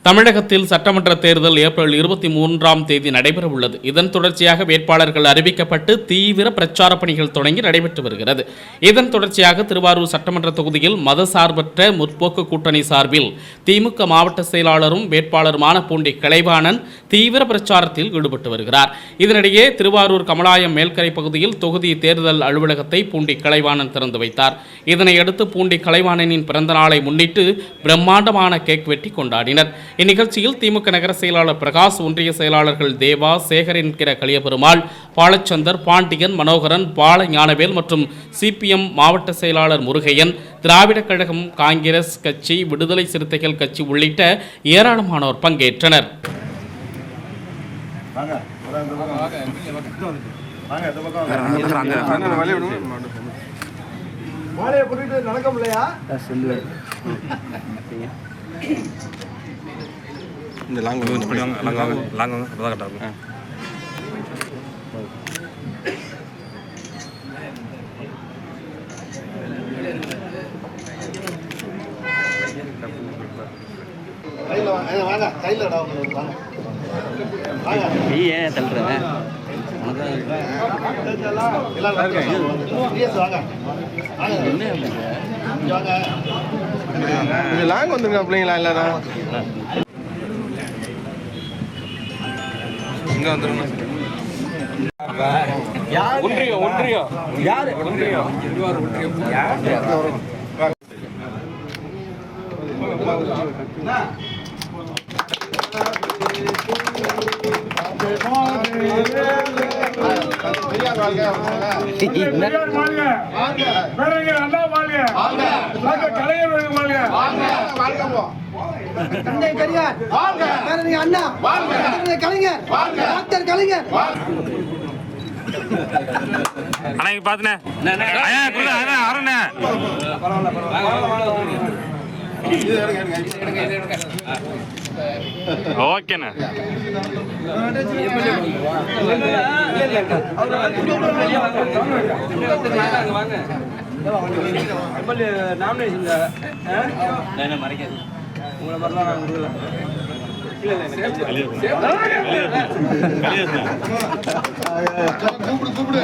தமிழகத்தில் சட்டமன்ற தேர்தல் ஏப்ரல் 23ஆம் தேதி நடைபெறவுள்ளது. இதன் தொடர்ச்சியாக வேட்பாளர்கள் அறிவிக்கப்பட்டு தீவிர பிரச்சார பணிகள் தொடங்கி நடைபெற்று வருகிறது. இதன் தொடர்ச்சியாக திருவாரூர் சட்டமன்ற தொகுதியில் மதசார்பற்ற முற்போக்கு கூட்டணி சார்பில் திமுக மாவட்ட செயலாளரும் வேட்பாளருமான பூண்டி கலைவாணன் தீவிர பிரச்சாரத்தில் ஈடுபட்டு வருகிறார். இதனிடையே திருவாரூர் கமலாயம் மேல்கரை பகுதியில் தொகுதி தேர்தல் அலுவலகத்தை பூண்டி கலைவாணன் திறந்து வைத்தார். இதனையடுத்து பூண்டி கலைவாணனின் பிறந்த நாளை முன்னிட்டு பிரம்மாண்டமான கேக் வெட்டி கொண்டாடினர். இந்நிகழ்ச்சியில் திமுக நகர செயலாளர் பிரகாஷ், ஒன்றிய செயலாளர்கள் தேவா, சேகரின் கலியபெருமாள், பாலச்சந்தர், பாண்டியன், மனோகரன், பால ஞானவேல் மற்றும் சிபிஎம் மாவட்ட செயலாளர் முருகையன், திராவிட கழகம், காங்கிரஸ் கட்சி, விடுதலை சிறுத்தைகள் கட்சி உள்ளிட்ட ஏராளமானோர் பங்கேற்றனர். இந்த லாங் லாங் அப்பதான் கரெக்டாக இருக்கும். ஏன் தள்ளுறேன் லாங் வந்துருங்க பிள்ளைங்களா எல்லாரும் இங்க வந்துருங்க. ஒன்றியம் ஒன்றியம் யாரு ஒன்றியம் ஓகேண்ணா. கூப்பிடு